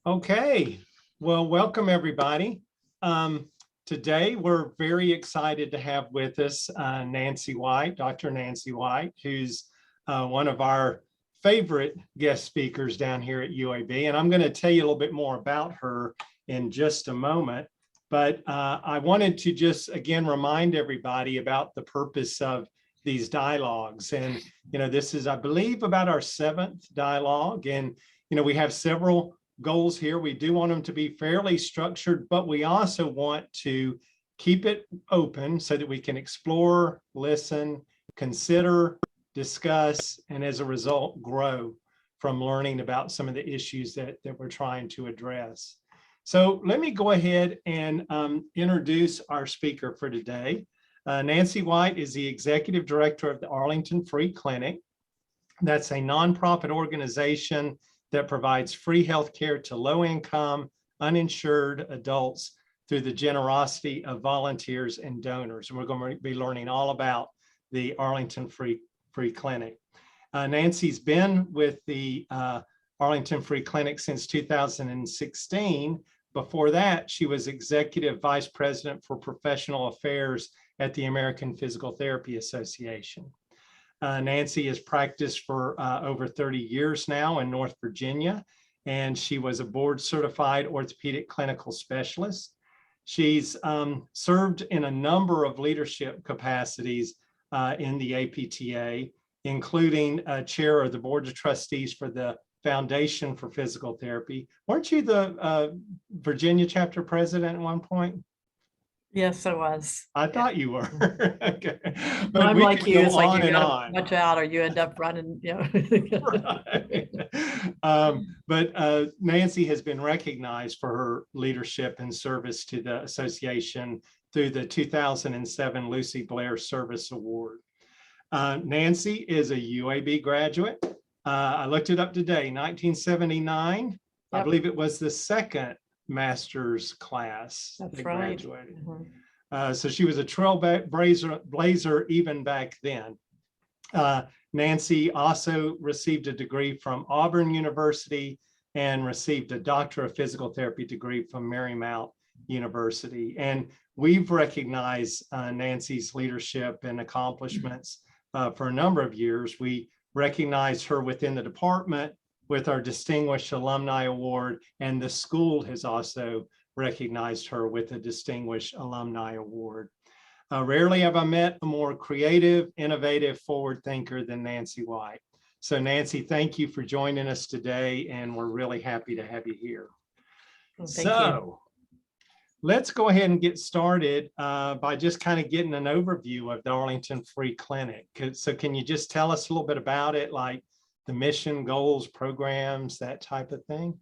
Okay, well, welcome everybody. Today, we're very excited to have with us Nancy White, Dr. Nancy White, who's one of our favorite guest speakers down here at UAB. And I'm going to tell you a little bit more about her in just a moment. But I wanted to just, again, remind everybody about the purpose of these dialogues. And, this is, I believe, about our 7th dialogue. And, we have several goals here. We do want them to be fairly structured, but we also want to keep it open so that we can explore, listen, consider, discuss, and as a result, grow from learning about some of the issues that we're trying to address. So let me go ahead and introduce our speaker for today. Nancy White is the Executive Director of the Arlington Free Clinic. That's a nonprofit organization that provides free healthcare to low-income, uninsured adults through the generosity of volunteers and donors. And we're going to be learning all about the Arlington Free Clinic. Nancy's been with the Arlington Free Clinic since 2016. Before that, she was Executive Vice President for Professional Affairs at the American Physical Therapy Association. Nancy has practiced for over 30 years now in North Virginia, and she was a board-certified orthopedic clinical specialist. She's served in a number of leadership capacities in the APTA, including chair of the Board of Trustees for the Foundation for Physical Therapy. Weren't you the Virginia chapter president at one point? Yes, I was. I thought you were. Okay. But I'm like you, it's like you gotta on. watch out or you end up running, Right. But Nancy has been recognized for her leadership and service to the association through the 2007 Lucy Blair Service Award. Nancy is a UAB graduate. I looked it up today, 1979. Yep. I believe it was the second master's class that graduated. Mm-hmm. So she was a trailblazer even back then. Nancy also received a degree from Auburn University and received a Doctor of Physical Therapy degree from Marymount University. And we've recognized Nancy's leadership and accomplishments for a number of years. We recognized her within the department with our Distinguished Alumni Award, and the school has also recognized her with a Distinguished Alumni Award. Rarely have I met a more creative, innovative, forward thinker than Nancy White. So Nancy, thank you for joining us today, and we're really happy to have you here. Well, thank you. Let's go ahead and get started by just kind of getting an overview of the Arlington Free Clinic. So can you just tell us a little bit about it, like the mission, goals, programs, that type of thing?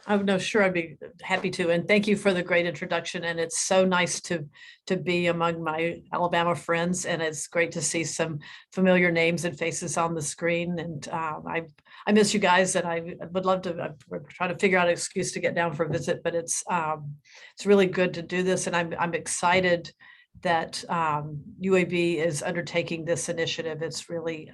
Oh, no, sure, I'd be happy to. And thank you for the great introduction. And it's so nice to be among my Alabama friends. And it's great to see some familiar names and faces on the screen. And I miss you guys, and I would love to try to figure out an excuse to get down for a visit, but it's really good to do this. And I'm excited that UAB is undertaking this initiative. It's really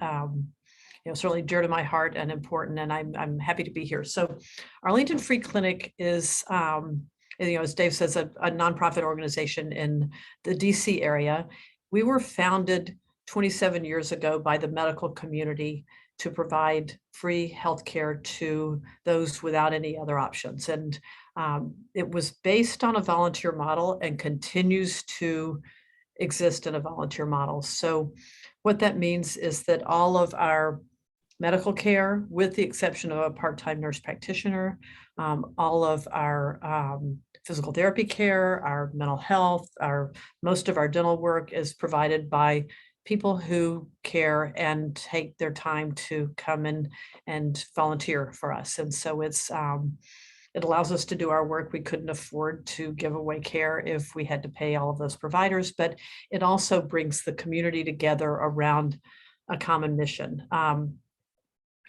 certainly dear to my heart and important, and I'm happy to be here. So Arlington Free Clinic is, as Dave says, a nonprofit organization in the DC area. We were founded 27 years ago by the medical community to provide free healthcare to those without any other options. And it was based on a volunteer model and continues to exist in a volunteer model. So what that means is that all of our medical care, with the exception of a part-time nurse practitioner, all of our physical therapy care, our mental health, most of our dental work is provided by people who care and take their time to come in and volunteer for us. And so it allows us to do our work. We couldn't afford to give away care if we had to pay all of those providers, but it also brings the community together around a common mission.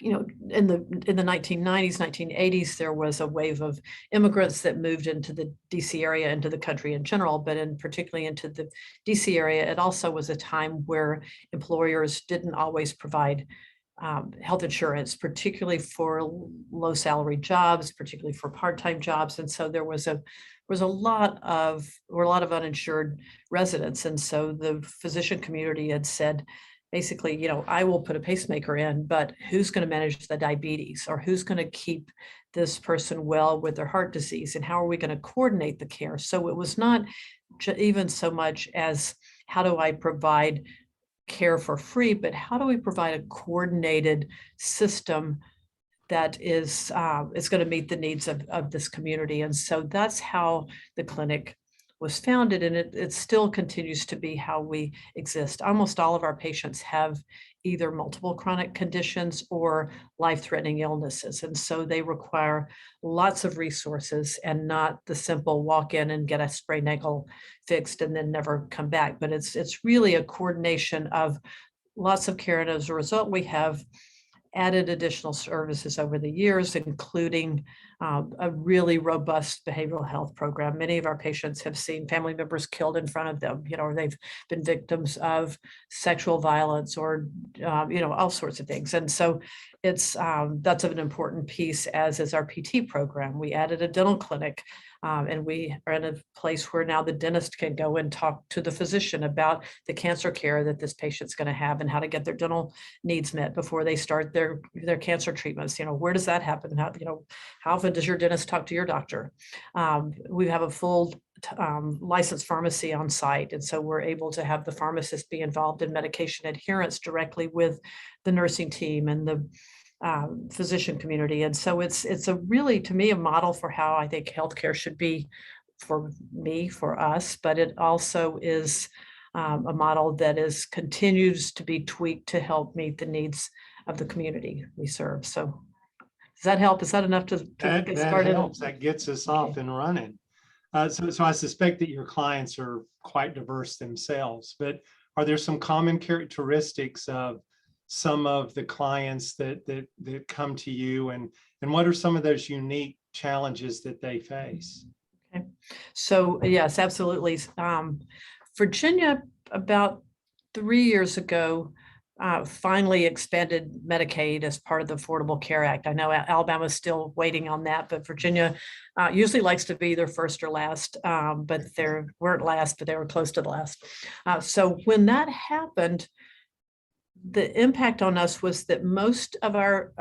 In the 1990s, 1980s, there was a wave of immigrants that moved into the DC area, into the country in general, but particularly into the DC area. It also was a time where employers didn't always provide health insurance, particularly for low salary jobs, particularly for part-time jobs. And so there was a lot of uninsured residents. And so the physician community had said, basically, you know, I will put a pacemaker in, but who's going to manage the diabetes, or who's going to keep this person well with their heart disease, and how are we going to coordinate the care? So it was not even so much as how do I provide care for free, but how do we provide a coordinated system that is going to meet the needs of this community? And so that's how the clinic was founded, and it still continues to be how we exist. Almost all of our patients have either multiple chronic conditions or life-threatening illnesses, and so they require lots of resources, and not the simple walk in and get a sprained ankle fixed and then never come back. But it's really a coordination of lots of care, and as a result, we have added additional services over the years, including a really robust behavioral health program. Many of our patients have seen family members killed in front of them, you know, or they've been victims of sexual violence, or, you know, all sorts of things. And so it's that's an important piece, as is our PT program. We added a dental clinic, and we are in a place where now the dentist can go and talk to the physician about the cancer care that this patient's going to have, and how to get their dental needs met before they start their cancer treatments. You know, where does that happen? How, you know, how often does your dentist talk to your doctor? We have a full licensed pharmacy on site, and so we're able to have the pharmacist be involved in medication adherence directly with the nursing team and the physician community. And so it's a really, to me, a model for how I think healthcare should be for me, for us, but it also is a model that continues to be tweaked to help meet the needs of the community we serve. So does that help? Is that enough to get started? That helps. That gets us off and running. So I suspect that your clients are quite diverse themselves, but are there some common characteristics of some of the clients that come to you, and what are some of those unique challenges that they face? Okay, so yes, absolutely. Virginia, about 3 years ago, finally expanded Medicaid as part of the Affordable Care Act. I know Alabama is still waiting on that, but Virginia usually likes to be either first or last, but they weren't last, but they were close to the last. So when that happened, the impact on us was that most of our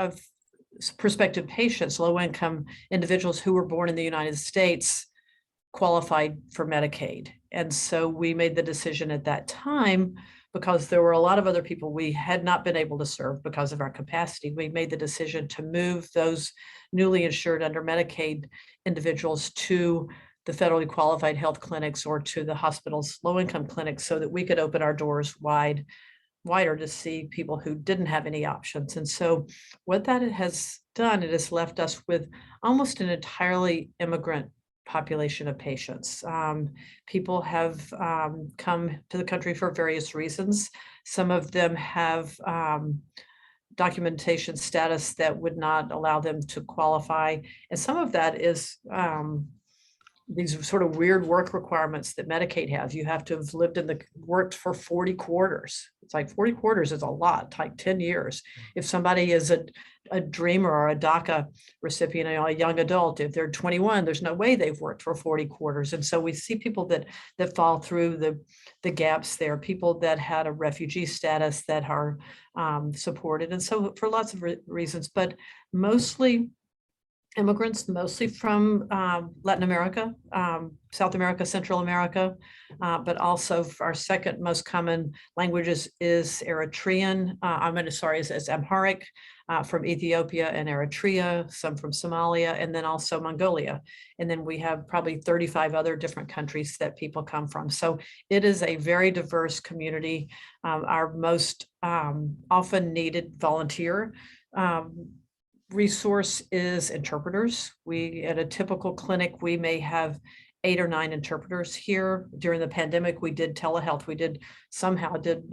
prospective patients, low-income individuals who were born in the United States, qualified for Medicaid. And so we made the decision at that time, because there were a lot of other people we had not been able to serve because of our capacity. We made the decision to move those newly insured under Medicaid individuals to the federally qualified health clinics, or to the hospital's low-income clinics, so that we could open our doors wider to see people who didn't have any options. And so what that has done, it has left us with almost an entirely immigrant population of patients. People have come to the country for various reasons. Some of them have documentation status that would not allow them to qualify. And some of that is these sort of weird work requirements that Medicaid has. You have to have worked for 40 quarters. It's like 40 quarters is a lot, like 10 years. If somebody is a dreamer or a DACA recipient, you know, a young adult, if they're 21, there's no way they've worked for 40 quarters. And so we see people that fall through the gaps there, people that had a refugee status that are supported. And so for lots of reasons, but mostly immigrants, mostly from Latin America, South America, Central America, but also our second most common languages is Eritrean. Is Amharic from Ethiopia and Eritrea, some from Somalia, and then also Mongolia. And then we have probably 35 other different countries that people come from. So it is a very diverse community. Our most often needed volunteer resource is interpreters. At a typical clinic, we may have 8 or 9 interpreters here. During the pandemic, we did telehealth. We did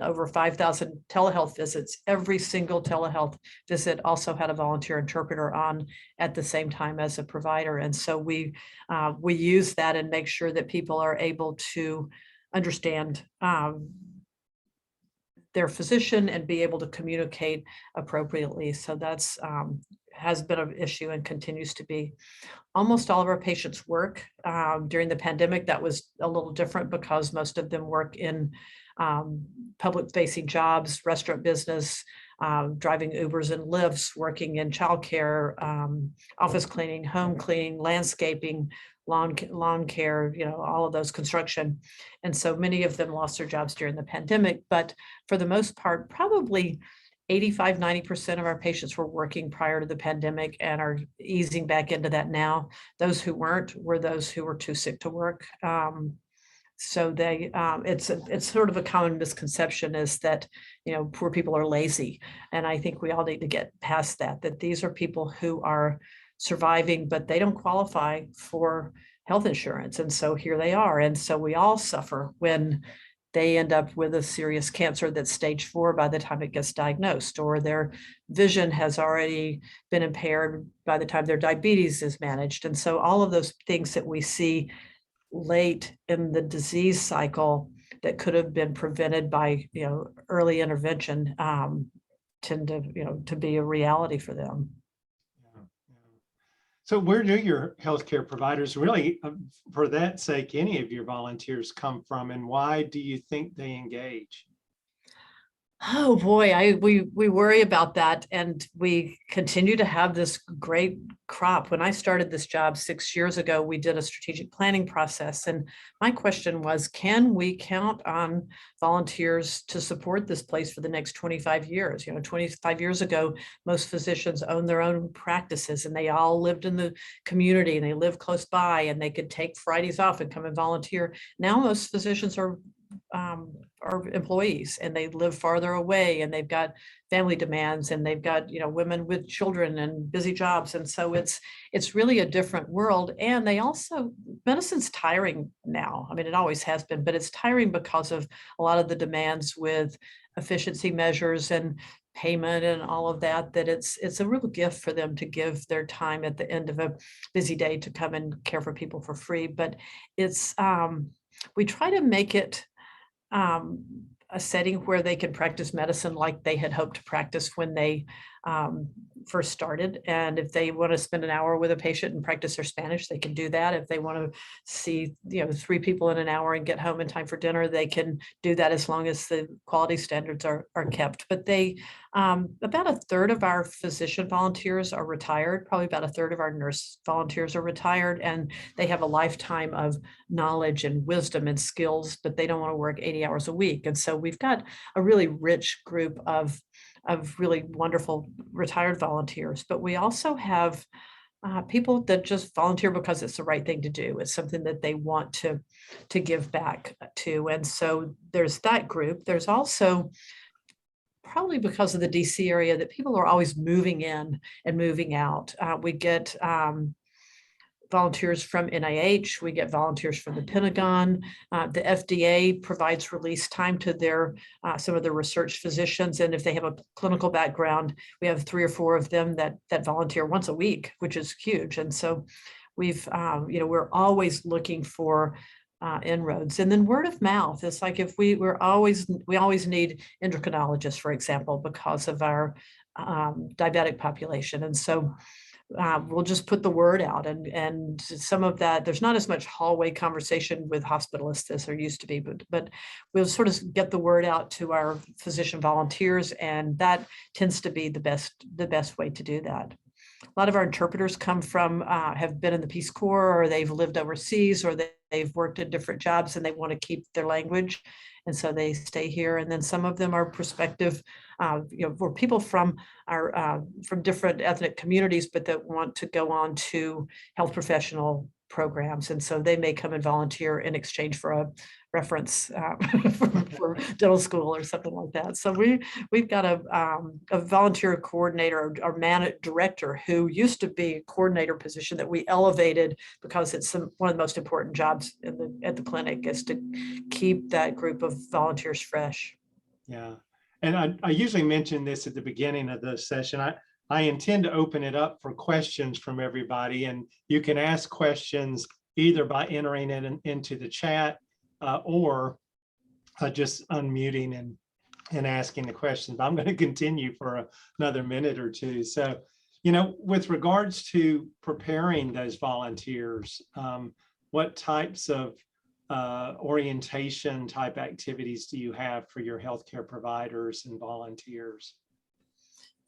over 5,000 telehealth visits. Every single telehealth visit also had a volunteer interpreter on at the same time as a provider. And so we use that and make sure that people are able to understand their physician and be able to communicate appropriately. So that's has been an issue and continues to be. Almost all of our patients work. During the pandemic, that was a little different because most of them work in public-facing jobs, restaurant business, driving Ubers and Lyfts, working in childcare, office cleaning, home cleaning, landscaping, lawn care, all of those, construction. And so many of them lost their jobs during the pandemic, but for the most part, probably 85–90% of our patients were working prior to the pandemic and are easing back into that now. Those who weren't were those who were too sick to work. So it's sort of a common misconception is that, poor people are lazy. And I think we all need to get past that these are people who are surviving, but they don't qualify for health insurance. And so here they are. And so we all suffer when they end up with a serious cancer that's stage 4 by the time it gets diagnosed, or their vision has already been impaired by the time their diabetes is managed. And so all of those things that we see late in the disease cycle that could have been prevented by early intervention tend to be a reality for them. So where do your healthcare providers really, for that sake, any of your volunteers come from, and why do you think they engage? Oh boy, we worry about that, and we continue to have this great crop. When I started this job 6 years ago, we did a strategic planning process, and my question was, can we count on volunteers to support this place for the next 25 years? 25 years ago, most physicians owned their own practices, and they all lived in the community, and they lived close by, and they could take Fridays off and come and volunteer. Now most physicians are employees, and they live farther away, and they've got family demands, and they've got women with children and busy jobs, and so it's really a different world. And they also, medicine's tiring now. I mean, it always has been, but it's tiring because of a lot of the demands with efficiency measures and payment and all of that, it's a real gift for them to give their time at the end of a busy day to come and care for people for free. But it's we try to make it a setting where they can practice medicine like they had hoped to practice when they first started. And if they want to spend an hour with a patient and practice their Spanish, they can do that. If they want to see 3 people in an hour and get home in time for dinner, they can do that as long as the quality standards are kept. But they about a third of our physician volunteers are retired. Probably about a third of our nurse volunteers are retired, and they have a lifetime of knowledge and wisdom and skills, but they don't want to work 80 hours a week. And so we've got a really rich group of really wonderful retired volunteers. But we also have people that just volunteer because it's the right thing to do. It's something that they want to give back to. And so there's that group. There's also, probably because of the DC area, that people are always moving in and moving out. We get volunteers from NIH, we get volunteers from the Pentagon. The FDA provides release time to their some of their research physicians, and if they have a clinical background, we have 3 or 4 of them that volunteer once a week, which is huge. And so we've we're always looking for inroads. And then word of mouth. It's like if we always need endocrinologists, for example, because of our diabetic population. And so we'll just put the word out, and some of that, there's not as much hallway conversation with hospitalists as there used to be, but we'll sort of get the word out to our physician volunteers, and that tends to be the best way to do that. A lot of our interpreters come from, have been in the Peace Corps, or they've lived overseas, or they've worked in different jobs and they want to keep their language. And so they stay here. And then some of them are prospective, for people from from different ethnic communities, but that want to go on to health professional programs. And so they may come and volunteer in exchange for a reference for dental school or something like that. So we've got a volunteer coordinator or director who used to be a coordinator position that we elevated because it's one of the most important jobs at the clinic, is to keep that group of volunteers fresh. Yeah. And I usually mention this at the beginning of the session. I intend to open it up for questions from everybody, and you can ask questions either by entering it into the chat or just unmuting and asking the questions. But I'm going to continue for another minute or two. So, with regards to preparing those volunteers, what types of orientation type activities do you have for your healthcare providers and volunteers?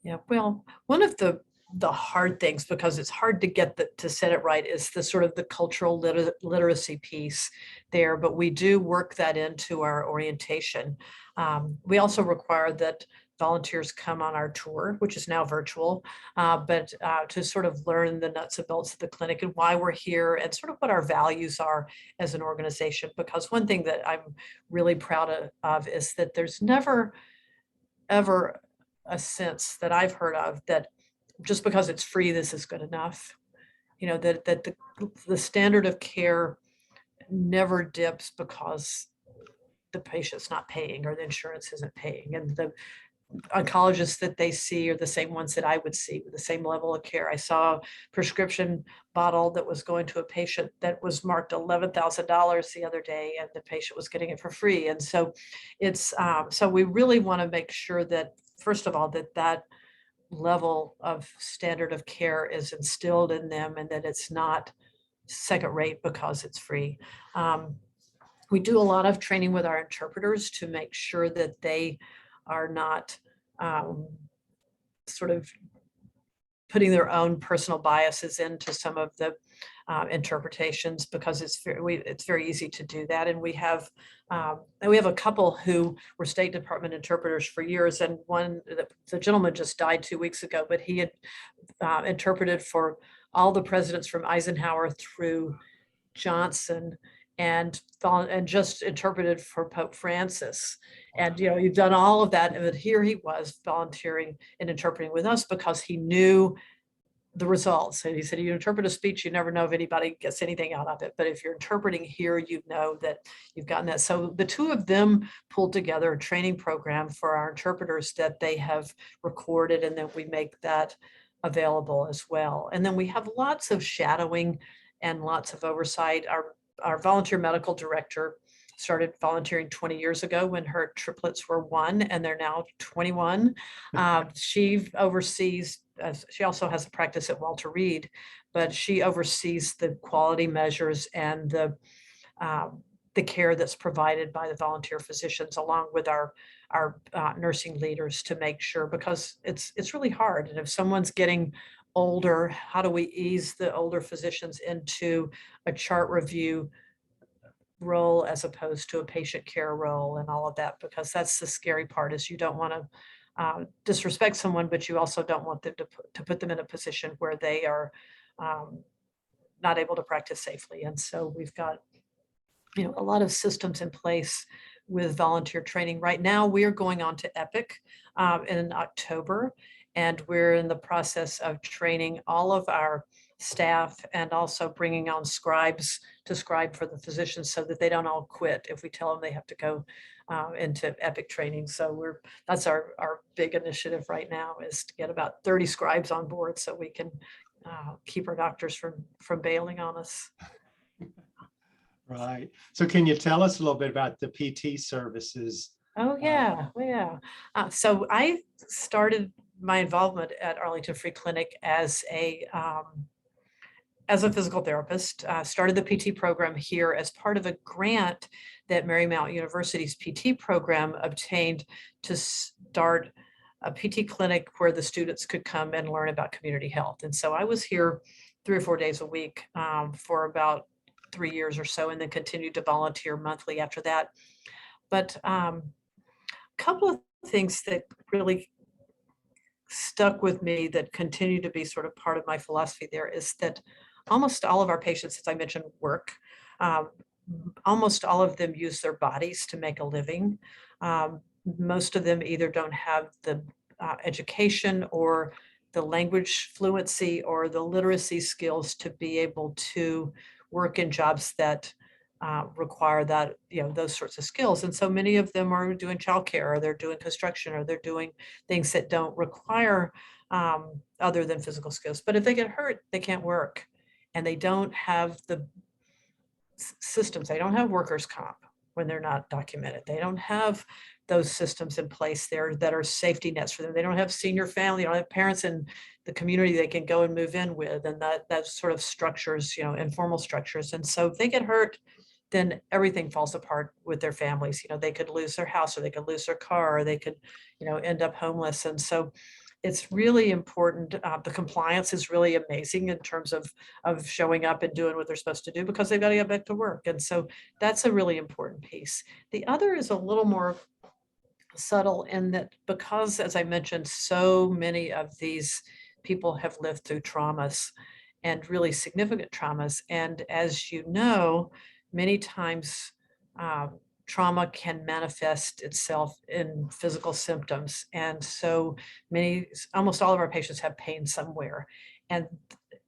Yeah, well, one of the hard things, because it's hard to get to set it right, is the sort of the cultural literacy piece there, but we do work that into our orientation. We also require that volunteers come on our tour, which is now virtual, but to sort of learn the nuts and bolts of the clinic and why we're here and sort of what our values are as an organization. Because one thing that I'm really proud of is that there's never, ever a sense that I've heard of that just because it's free, this is good enough. That the standard of care never dips because the patient's not paying or the insurance isn't paying. And the oncologists that they see are the same ones that I would see with the same level of care. I saw a prescription bottle that was going to a patient that was marked $11,000 the other day, and the patient was getting it for free. And so so we really want to make sure that, first of all, that level of standard of care is instilled in them and that it's not second rate because it's free. We do a lot of training with our interpreters to make sure that they are not sort of putting their own personal biases into some of the interpretations, because it's very easy to do that. And we have a couple who were State Department interpreters for years, and the gentleman just died 2 weeks ago, but he had interpreted for all the presidents from Eisenhower through Johnson, and just interpreted for Pope Francis. And you've done all of that, and here he was volunteering and interpreting with us because he knew the results. And he said, you interpret a speech, you never know if anybody gets anything out of it, but if you're interpreting here, you know that you've gotten that. So the two of them pulled together a training program for our interpreters that they have recorded, and then we make that available as well. And then we have lots of shadowing and lots of oversight. Our volunteer medical director started volunteering 20 years ago when her triplets were 1, and they're now 21. She oversees, she also has a practice at Walter Reed, but she oversees the quality measures and the care that's provided by the volunteer physicians, along with our nursing leaders, to make sure, because it's really hard. And if someone's getting older, how do we ease the older physicians into a chart review role as opposed to a patient care role and all of that? Because that's the scary part, is you don't want to disrespect someone, but you also don't want them to put them in a position where they are not able to practice safely. And so we've got a lot of systems in place with volunteer training. Right now, we are going on to Epic in October, and we're in the process of training all of our staff and also bringing on scribes to scribe for the physicians so that they don't all quit if we tell them they have to go into Epic training. So that's our big initiative right now, is to get about 30 scribes on board so we can keep our doctors from bailing on us. Right. So can you tell us a little bit about the PT services? Oh, yeah. So I started my involvement at Arlington Free Clinic as a physical therapist, started the PT program here as part of a grant that Marymount University's PT program obtained to start a PT clinic where the students could come and learn about community health. And so I was here 3 or 4 days a week for about 3 years or so, and then continued to volunteer monthly after that. But a couple of things that really stuck with me that continue to be sort of part of my philosophy there is that almost all of our patients, as I mentioned, work. Almost all of them use their bodies to make a living. Most of them either don't have the education or the language fluency or the literacy skills to be able to work in jobs that require that, those sorts of skills. And so many of them are doing childcare, or they're doing construction, or they're doing things that don't require other than physical skills. But if they get hurt, they can't work, and they don't have the systems. They don't have workers' comp when they're not documented. They don't have those systems in place there that are safety nets for them. They don't have senior family, they don't have parents in the community they can go and move in with, and that sort of structures, informal structures. And so if they get hurt, then everything falls apart with their families. They could lose their house, or they could lose their car, or they could, end up homeless. And so it's really important. The compliance is really amazing in terms of showing up and doing what they're supposed to do, because they've got to get back to work. And so that's a really important piece. The other is a little more subtle in that, because, as I mentioned, so many of these people have lived through traumas, and really significant traumas. And as you know, many times trauma can manifest itself in physical symptoms. And so almost all of our patients have pain somewhere. And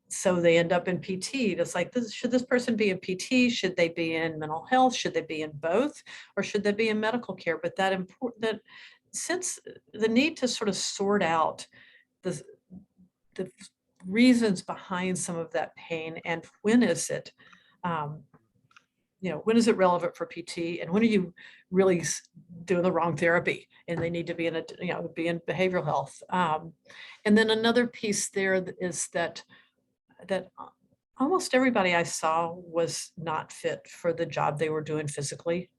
so they end up in PT. It's like, should this person be in PT? Should they be in mental health? Should they be in both? Or should they be in medical care? But that since the need to sort of sort out the reasons behind some of that pain, and when is it, when is it relevant for PT, and when are you really doing the wrong therapy and they need to be be in behavioral health. And then another piece there is that almost everybody I saw was not fit for the job they were doing physically.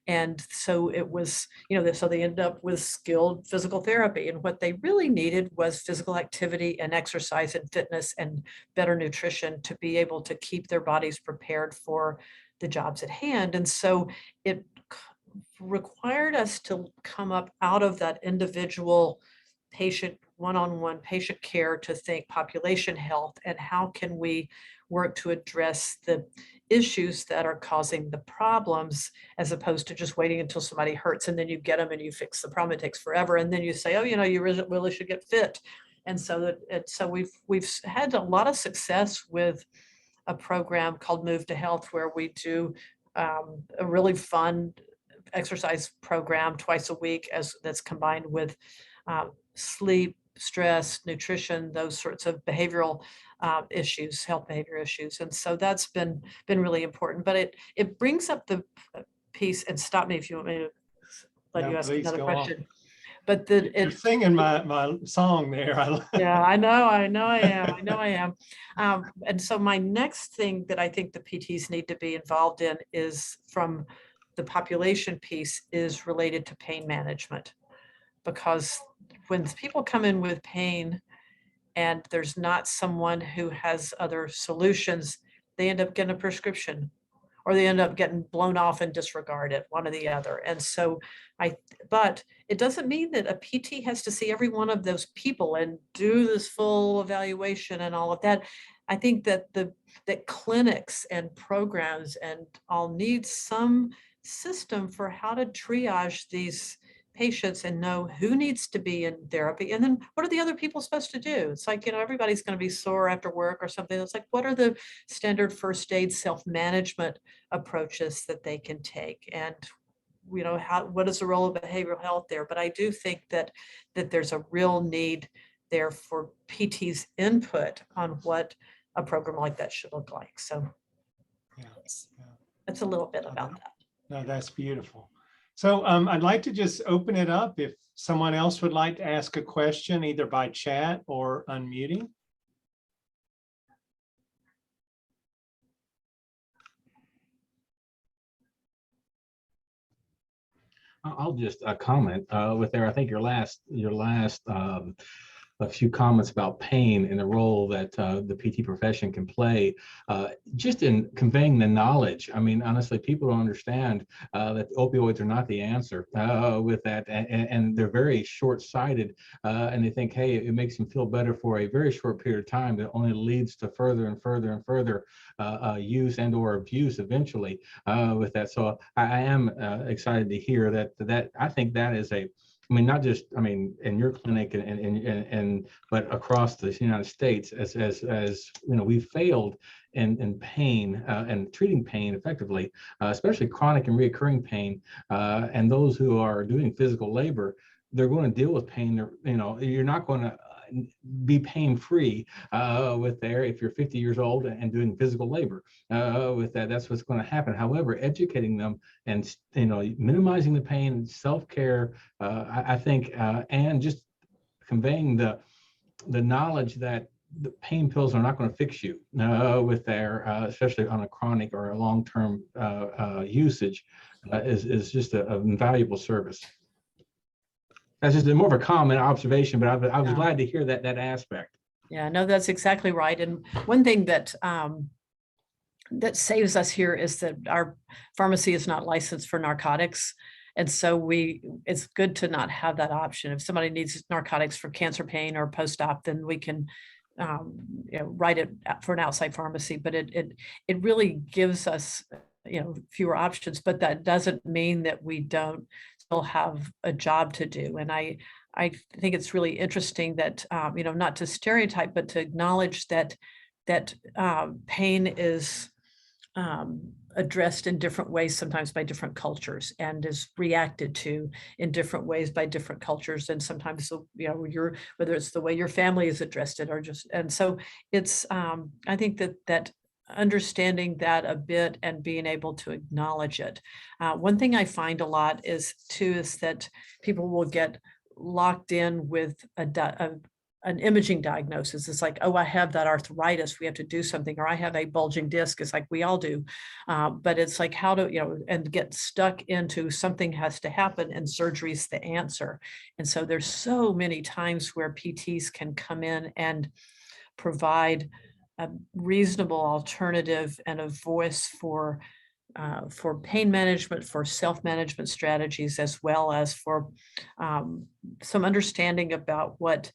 And so it was, so they ended up with skilled physical therapy. And what they really needed was physical activity and exercise and fitness and better nutrition to be able to keep their bodies prepared for the jobs at hand. And so it required us to come up out of that individual patient, one-on-one patient care, to think population health, and how can we work to address the issues that are causing the problems, as opposed to just waiting until somebody hurts and then you get them and you fix the problem. It takes forever, and then you say, oh, you really should get fit. And so we've had a lot of success with a program called Move to Health, where we do a really fun exercise program twice a week, that's combined with sleep, stress, nutrition, those sorts of behavioral issues, health behavior issues. And so that's been really important. But it brings up the piece, and stop me if you want me to let you ask another question. On. But you're singing my song there. Yeah, I know I am. And so my next thing that I think the PTs need to be involved in is, from the population piece, is related to pain management. Because when people come in with pain and there's not someone who has other solutions, they end up getting a prescription, or they end up getting blown off and disregarded, one or the other. And so but it doesn't mean that a PT has to see every one of those people and do this full evaluation and all of that. I think that that clinics and programs and all need some system for how to triage these patients and know who needs to be in therapy, and then what are the other people supposed to do. It's like, everybody's going to be sore after work or something. It's like, what are the standard first aid self-management approaches that they can take, and what is the role of behavioral health there? But I do think that there's a real need there for PT's input on what a program like that should look like. So that's a little bit about that. No, that's beautiful. So I'd like to just open it up if someone else would like to ask a question, either by chat or unmuting. I'll just comment with there. I think your last a few comments about pain and the role that the PT profession can play just in conveying the knowledge. I mean, honestly, people don't understand that opioids are not the answer with that, and they're very short-sighted, and they think, hey, it makes them feel better for a very short period of time, that only leads to further and further and further use and or abuse eventually with that. So I am excited to hear that I think that is not just, in your clinic but across the United States, as we've failed in pain and treating pain effectively, especially chronic and reoccurring pain, and those who are doing physical labor, they're going to deal with pain. You're not going to be pain free with there. If you're 50 years old and doing physical labor with that, that's what's going to happen. However, educating them and minimizing the pain, self-care, I think, and just conveying the knowledge that the pain pills are not going to fix you with their, especially on a chronic or a long-term usage, is just an invaluable service. That's just more of a comment observation, but I was glad to hear that aspect. Yeah, no, that's exactly right. And one thing that that saves us here is that our pharmacy is not licensed for narcotics. And so it's good to not have that option. If somebody needs narcotics for cancer pain or post-op, then we can write it for an outside pharmacy. But it really gives us fewer options. But that doesn't mean that we don't still have a job to do. And I think it's really interesting that not to stereotype, but to acknowledge that pain is addressed in different ways, sometimes by different cultures, and is reacted to in different ways by different cultures. And sometimes, whether it's the way your family has addressed it, or just, and so it's, I think that understanding that a bit and being able to acknowledge it. One thing I find a lot is that people will get locked in with an imaging diagnosis. It's like, oh, I have that arthritis, we have to do something, or I have a bulging disc. It's like, we all do. But it's like, how to, and get stuck into something has to happen and surgery's the answer. And so there's so many times where PTs can come in and provide a reasonable alternative and a voice for pain management, for self-management strategies, as well as for some understanding about what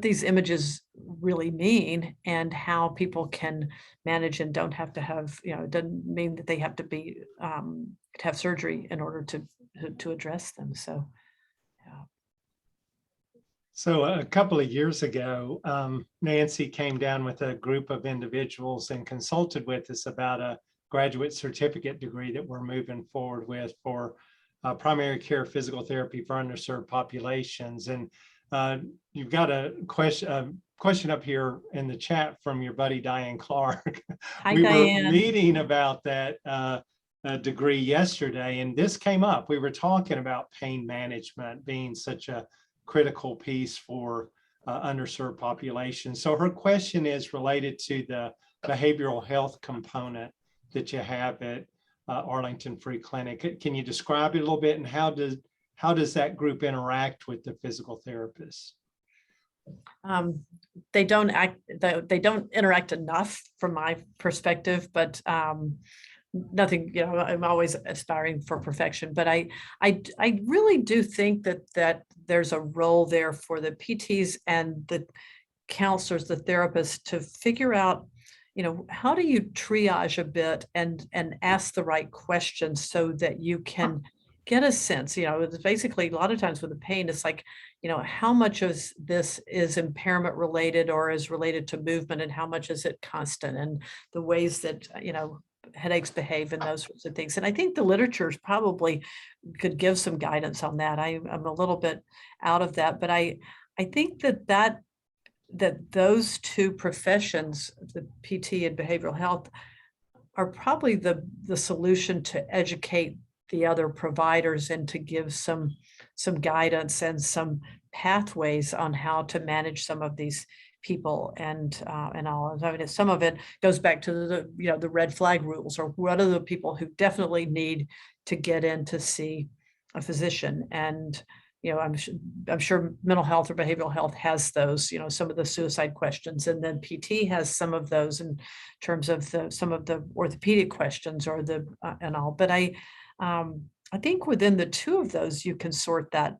these images really mean and how people can manage and don't have to have, it doesn't mean that they have to be, to have surgery in order to address them. So, yeah. So a couple of years ago, Nancy came down with a group of individuals and consulted with us about a graduate certificate degree that we're moving forward with for primary care physical therapy for underserved populations. And you've got a question up here in the chat from your buddy Diane Clark. Hi, we Diane. were meeting about that degree yesterday, and this came up. We were talking about pain management being such a critical piece for underserved populations. So her question is related to the behavioral health component that you have at Arlington Free Clinic. Can you describe it a little bit, and how does that group interact with the physical therapists? They don't interact enough from my perspective, but nothing, I'm always aspiring for perfection, but I really do think that there's a role there for the PTs and the counselors, the therapists, to figure out, how do you triage a bit and ask the right questions so that you can get a sense, it's basically a lot of times with the pain, it's like, how much of this is impairment related or is related to movement, and how much is it constant, and the ways that, headaches behave and those sorts of things. And I think the literature probably could give some guidance on that. I'm a little bit out of that, but I think that those two professions, the PT and behavioral health, are probably the solution to educate the other providers and to give some guidance and some pathways on how to manage some of these people and all. I mean, some of it goes back to the red flag rules, or what are the people who definitely need to get in to see a physician. And I'm sure mental health or behavioral health has those, some of the suicide questions, and then PT has some of those in terms of some of the orthopedic questions or the and all. But I think within the two of those, you can sort that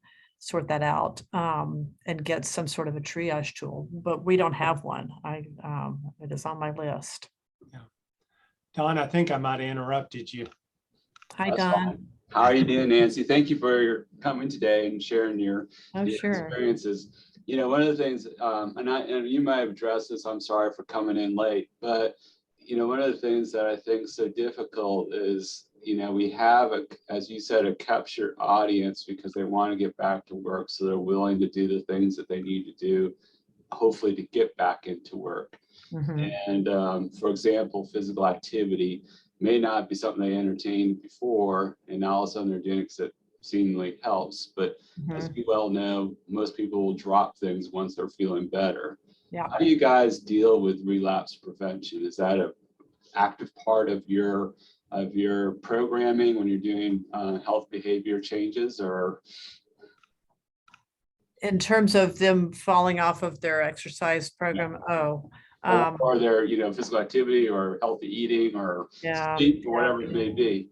out and get some sort of a triage tool, but we don't have one. It is on my list. Yeah. Don, I think I might have interrupted you. Hi, Don. How are you doing, Nancy? Thank you for coming today and sharing your Sure. experiences. One of the things, and you might have addressed this, I'm sorry for coming in late, but one of the things that I think is so difficult is we have, as you said, a captured audience because they want to get back to work. So they're willing to do the things that they need to do, hopefully to get back into work. Mhm. And for example, physical activity may not be something they entertained before, and now all of a sudden they're doing it because it seemingly helps. But as Mhm. we well know, most people will drop things once they're feeling better. Yeah. How do you guys deal with relapse prevention? Is that an active part of your programming when you're doing health behavior changes, or? In terms of them falling off of their exercise program, Or their, physical activity or healthy eating or yeah, sleep or yeah. whatever it may be?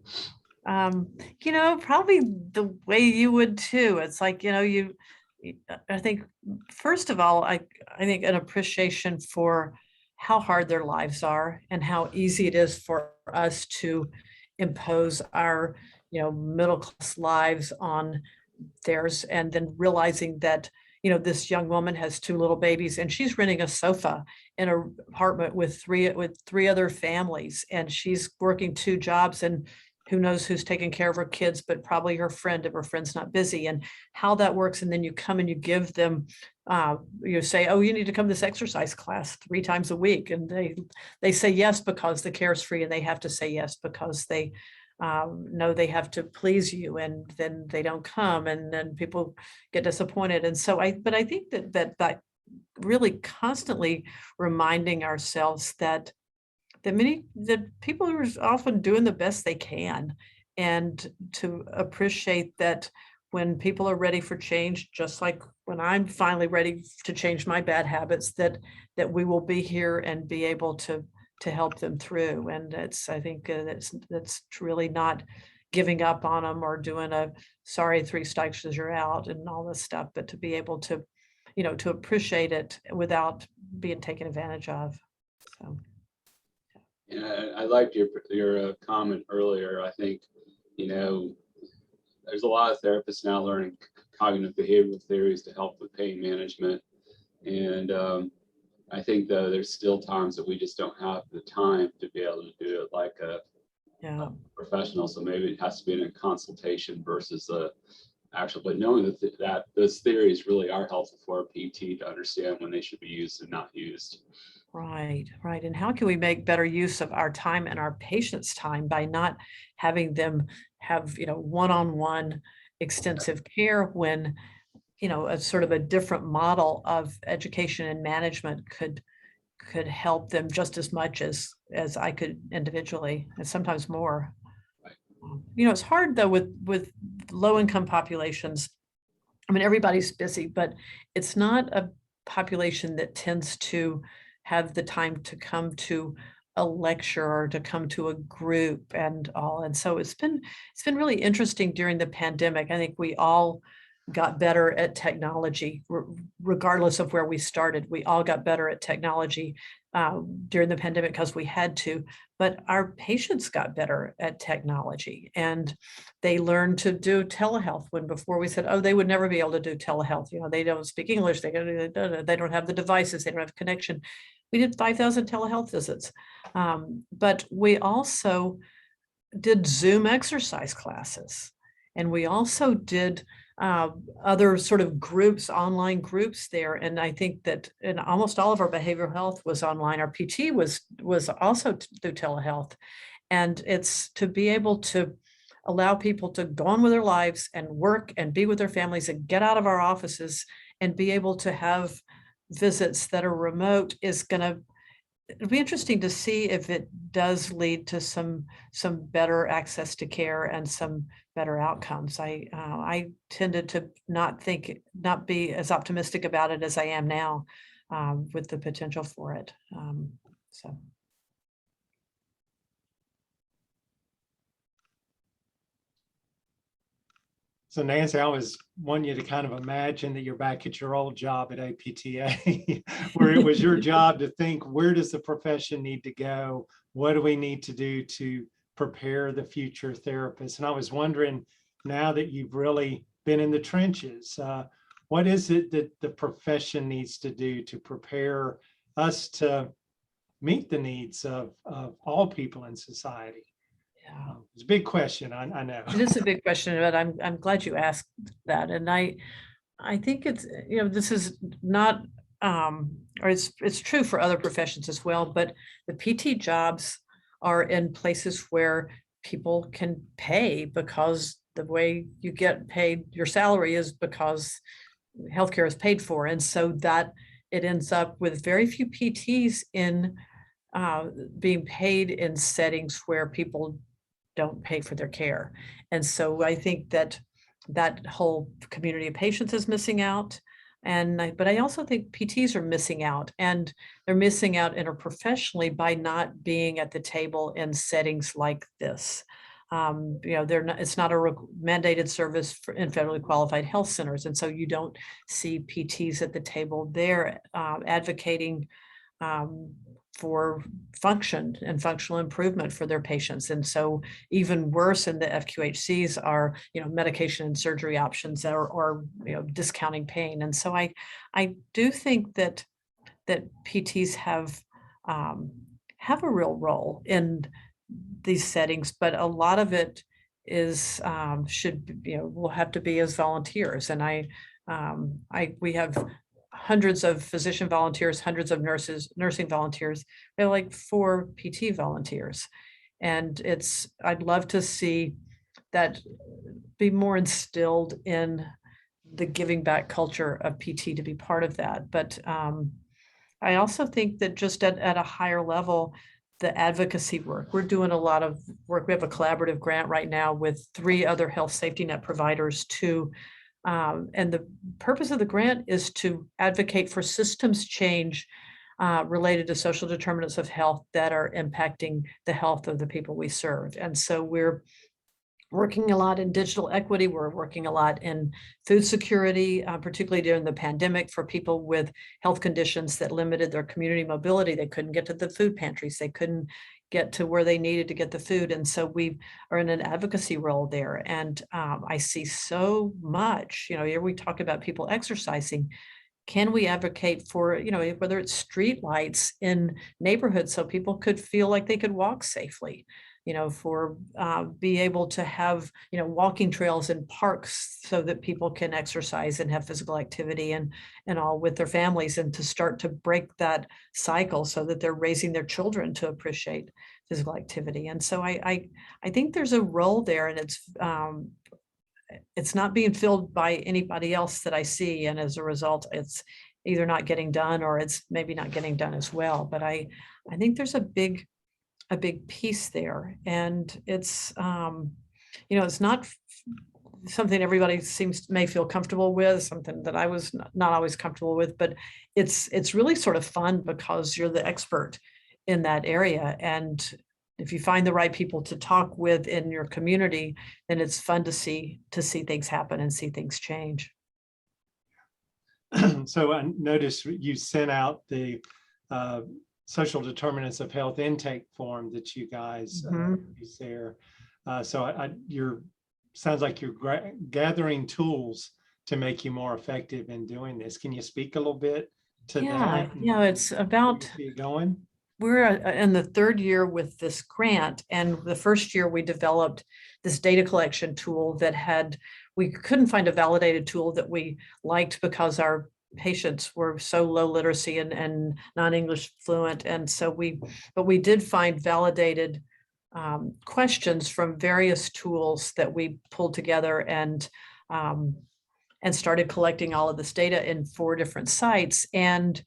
Probably the way you would too. It's like, I think, first of all, I think an appreciation for how hard their lives are and how easy it is for us to impose our, middle class lives on theirs, and then realizing that, this young woman has two little babies and she's renting a sofa in an apartment with three other families, and she's working two jobs, and who knows who's taking care of her kids, but probably her friend if her friend's not busy, and how that works. And then you come and you give them, you say, oh, you need to come to this exercise class 3 times a week. And they say yes because the care is free, and they have to say yes because they know they have to please you, and then they don't come, and then people get disappointed. And so I think that really constantly reminding ourselves that people are often doing the best they can, and to appreciate that when people are ready for change, just like when I'm finally ready to change my bad habits, that we will be here and be able to help them through. And I think that's really not giving up on them or doing a sorry 3 strikes as you're out and all this stuff, but to be able to, to appreciate it without being taken advantage of. So. Yeah, I liked your comment earlier. I think, there's a lot of therapists now learning cognitive behavioral theories to help with pain management. And I think that there's still times that we just don't have the time to be able to do it like a professional. So maybe it has to be in a consultation versus a actual, but knowing that those theories really are helpful for a PT to understand when they should be used and not used. Right. And how can we make better use of our time and our patients' time by not having them have, one-on-one extensive care, when, a sort of a different model of education and management could help them just as much as I could individually, and sometimes more. It's hard though with low-income populations. I mean, everybody's busy, but it's not a population that tends to have the time to come to a lecture or to come to a group and all. And so it's been really interesting during the pandemic. I think we all got better at technology, regardless of where we started. We all got better at technology during the pandemic because we had to, but our patients got better at technology, and they learned to do telehealth when before we said, oh, they would never be able to do telehealth. They don't speak English. They don't have the devices. They don't have connection. We did 5,000 telehealth visits, but we also did Zoom exercise classes, and we also did other sort of groups, online groups there. And I think that in almost all of our behavioral health was online. Our PT was also through telehealth. And it's to be able to allow people to go on with their lives and work and be with their families and get out of our offices and be able to have visits that are remote it'll be interesting to see if it does lead to some better access to care and some better outcomes. I tended to not be as optimistic about it as I am now, with the potential for it. So. So Nancy, I always want you to kind of imagine that you're back at your old job at APTA, where it was your job to think, where does the profession need to go? What do we need to do to prepare the future therapists? And I was wondering, now that you've really been in the trenches, what is it that the profession needs to do to prepare us to meet the needs of all people in society? Yeah. It's a big question, I know. It is a big question, but I'm glad you asked that. And I think it's, this is not, or it's true for other professions as well, but the PT jobs are in places where people can pay, because the way you get paid your salary is because healthcare is paid for. And so that it ends up with very few PTs in being paid in settings where people don't pay for their care. And so I think that that whole community of patients is missing out. But I also think PTs are missing out, and they're missing out interprofessionally by not being at the table in settings like this. They're not, it's not a mandated service in federally qualified health centers. And so you don't see PTs at the table there advocating for function and functional improvement for their patients. And so even worse in the FQHCs are, medication and surgery options or discounting pain. And so I do think that PTs have a real role in these settings, but a lot of it is will have to be as volunteers. And we have hundreds of physician volunteers, hundreds of nursing volunteers. We have like 4 PT volunteers. And I'd love to see that be more instilled in the giving back culture of PT to be part of that. But I also think that just at a higher level, the advocacy work, we're doing a lot of work. We have a collaborative grant right now with 3 other health safety net providers and the purpose of the grant is to advocate for systems change related to social determinants of health that are impacting the health of the people we serve. And so we're working a lot in digital equity. We're working a lot in food security, particularly during the pandemic, for people with health conditions that limited their community mobility. They couldn't get to the food pantries. They couldn't get to where they needed to get the food. And so we are in an advocacy role there. And I see so much, here we talk about people exercising. Can we advocate for, whether it's street lights in neighborhoods so people could feel like they could walk safely, for be able to have, walking trails in parks so that people can exercise and have physical activity and all with their families, and to start to break that cycle so that they're raising their children to appreciate physical activity. And so I think there's a role there, and it's not being filled by anybody else that I see. And as a result, it's either not getting done or it's maybe not getting done as well. But I think there's a big piece there, and it's it's not something everybody may feel comfortable with, something that I was not always comfortable with, but it's really sort of fun because you're the expert in that area. And if you find the right people to talk with in your community, then it's fun to see things happen and see things change. So I noticed you sent out the social determinants of health intake form that you guys use there. So sounds like you're gathering tools to make you more effective in doing this. Can you speak a little bit to that? Yeah, it's about going. We're in the 3rd year with this grant, and the first year we developed this data collection tool that we couldn't find a validated tool that we liked because our patients were so low literacy and non-English fluent. And so but we did find validated questions from various tools that we pulled together and started collecting all of this data in 4 different sites. And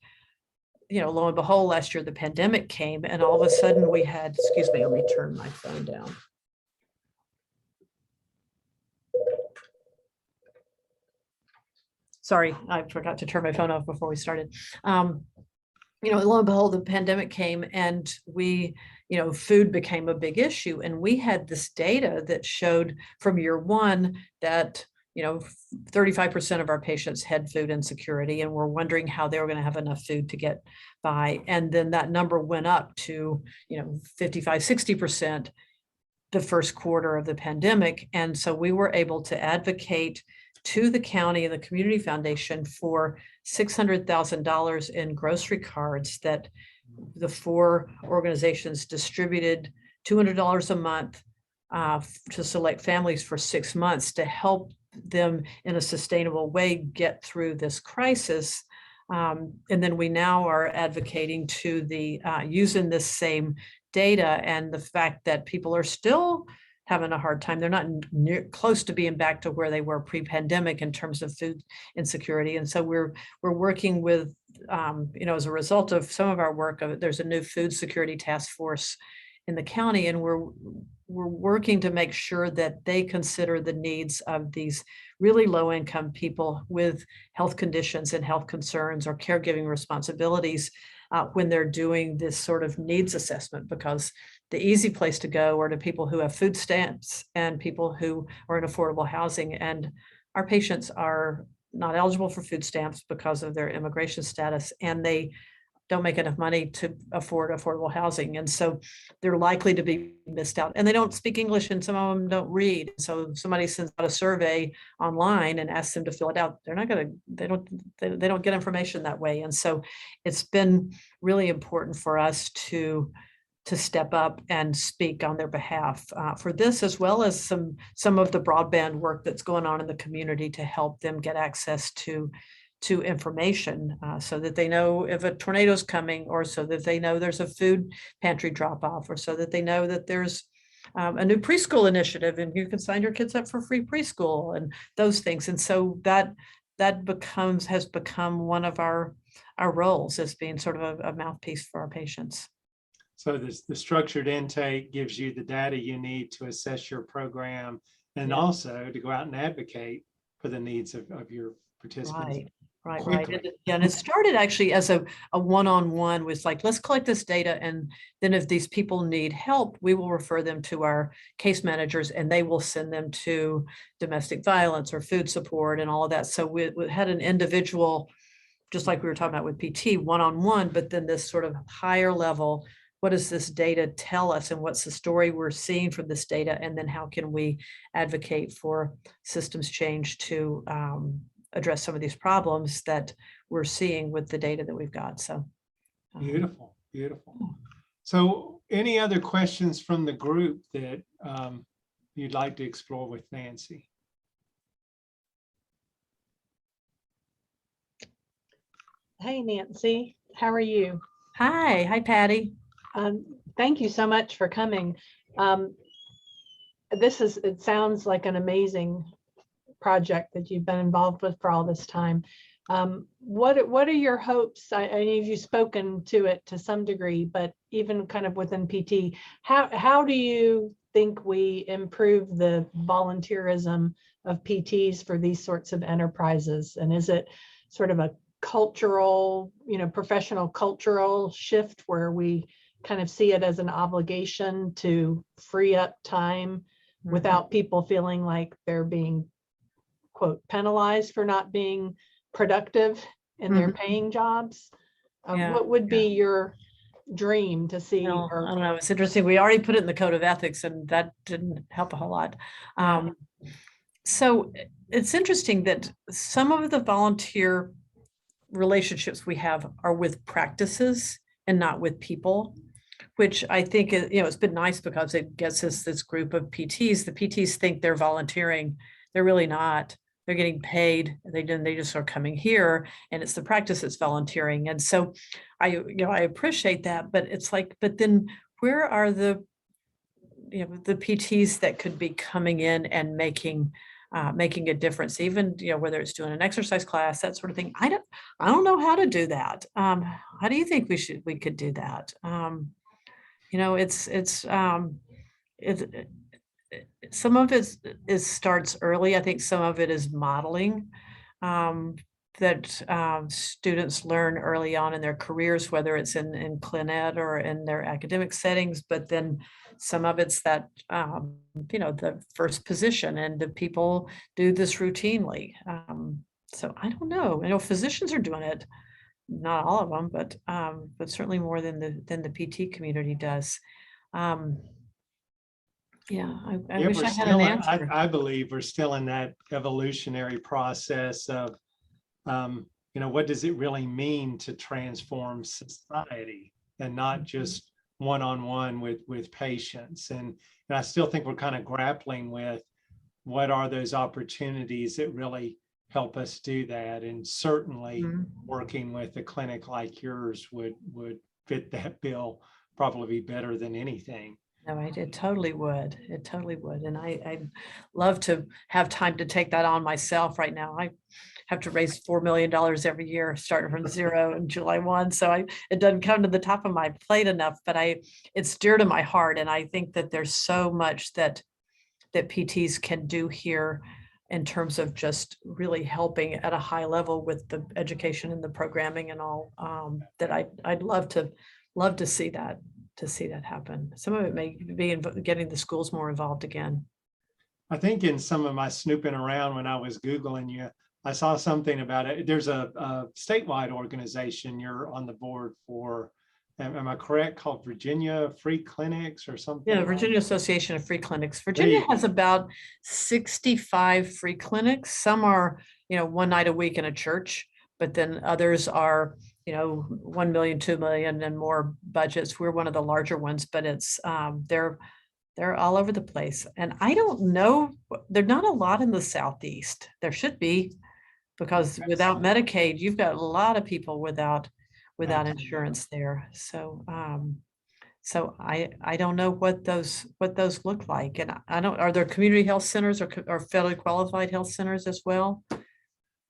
lo and behold, last year the pandemic came, and all of a sudden we had, excuse me, let me turn my phone down. Sorry, I forgot to turn my phone off before we started. Lo and behold, the pandemic came, and food became a big issue. And we had this data that showed from year 1 that 35% of our patients had food insecurity, and we're wondering how they were going to have enough food to get by. And then that number went up to 55, 60% the first quarter of the pandemic. And so we were able to advocate to the county and the community foundation for $600,000 in grocery cards that the 4 organizations distributed $200 a month to select families for 6 months to help them in a sustainable way get through this crisis. And then we now are advocating to the using this same data and the fact that people are still having a hard time. They're not close to being back to where they were pre-pandemic in terms of food insecurity. And so we're working with, as a result of some of our work, there's a new food security task force in the county, and we're working to make sure that they consider the needs of these really low income people with health conditions and health concerns or caregiving responsibilities when they're doing this sort of needs assessment, because the easy place to go are to people who have food stamps and people who are in affordable housing. And our patients are not eligible for food stamps because of their immigration status, and they don't make enough money to afford affordable housing. And so they're likely to be missed out, and they don't speak English and some of them don't read. So if somebody sends out a survey online and asks them to fill it out, they're not going to, they don't get information that way. And so it's been really important for us to step up and speak on their behalf for this, as well as some of the broadband work that's going on in the community to help them get access to information so that they know if a tornado is coming, or so that they know there's a food pantry drop off, or so that they know that there's a new preschool initiative and you can sign your kids up for free preschool and those things. And so that has become one of our roles as being sort of a mouthpiece for our patients. So the structured intake gives you the data you need to assess your program, and also to go out and advocate for the needs of your participants. Right. And it started actually as a one-on-one, was like, let's collect this data, and then if these people need help, we will refer them to our case managers and they will send them to domestic violence or food support and all of that. So we had an individual, just like we were talking about with PT, one-on-one, but then this sort of higher level, what does this data tell us and what's the story we're seeing from this data, and then how can we advocate for systems change to address some of these problems that we're seeing with the data that we've got. So beautiful. So any other questions from the group that you'd like to explore with Nancy? Hey, Nancy, how are you? Hi, Patty. Thank you so much for coming. It sounds like an amazing project that you've been involved with for all this time. What are your hopes? I know you've spoken to it to some degree, but even kind of within PT, how do you think we improve the volunteerism of PTs for these sorts of enterprises? And is it sort of a cultural, professional cultural shift where we kind of see it as an obligation to free up time without people feeling like they're being, quote, penalized for not being productive in their paying jobs? What would be your dream to see? I don't know. It's interesting. We already put it in the code of ethics, and that didn't help a whole lot. So it's interesting that some of the volunteer relationships we have are with practices and not with people, which I think it's been nice because it gets us this group of PTs. The PTs think they're volunteering. They're really not. They're getting paid. They just are coming here, and it's the practice that's volunteering. And so I appreciate that, but it's like, but then where are the PTs that could be coming in and making a difference, even whether it's doing an exercise class, that sort of thing. I don't know how to do that. How do you think we could do that? Some of it starts early. I think some of it is modeling that students learn early on in their careers, whether it's in Clin Ed or in their academic settings. But then some of it's that the first position, and the people do this routinely. So I don't know. I know physicians are doing it, not all of them, but certainly more than the PT community does. I wish I had an answer. I believe we're still in that evolutionary process of, what does it really mean to transform society, and not just one-on-one with patients. And I still think we're kind of grappling with what are those opportunities that really help us do that. And certainly working with a clinic like yours would fit that bill probably better than anything. No, it totally would. It totally would. And I'd love to have time to take that on myself right now. I have to raise $4 million every year, starting from zero in July 1. So it doesn't come to the top of my plate enough, but it's dear to my heart. And I think that there's so much that PTs can do here in terms of just really helping at a high level with the education and the programming and all, that I'd love to see that. To see that happen. Some of it may be getting the schools more involved again. I think in some of my snooping around when I was Googling you, I saw something about it. There's a statewide organization you're on the board for. Am I correct? Called Virginia Free Clinics or something? Yeah, Virginia Association of Free Clinics. Virginia has about 65 free clinics. Some are, one night a week in a church, but then others are 1 million, 2 million and more budgets. We're one of the larger ones, but it's they're all over the place. And I don't know, there's not a lot in the Southeast. There should be, because without Medicaid, you've got a lot of people without insurance there. So so I don't know what those look like. And are there community health centers or federally qualified health centers as well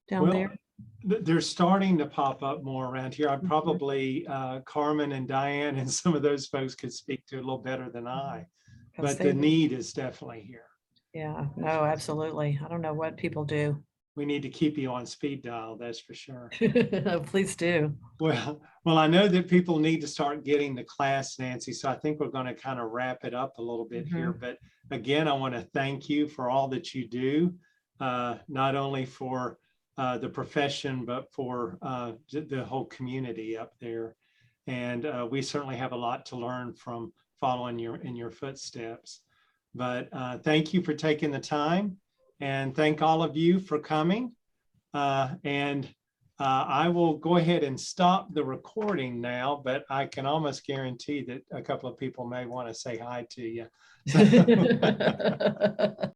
down there? They're starting to pop up more around here. I'd probably Carmen and Diane and some of those folks could speak to it a little better than I, but the need is definitely here. Yeah, no, absolutely. I don't know what people do. We need to keep you on speed dial, that's for sure. Please do. Well, I know that people need to start getting to class, Nancy, so I think we're going to kind of wrap it up a little bit here. But again, I want to thank you for all that you do, not only for the profession, but for the whole community up there. And we certainly have a lot to learn from following in your footsteps. But thank you for taking the time, and thank all of you for coming. I will go ahead and stop the recording now, but I can almost guarantee that a couple of people may want to say hi to you. So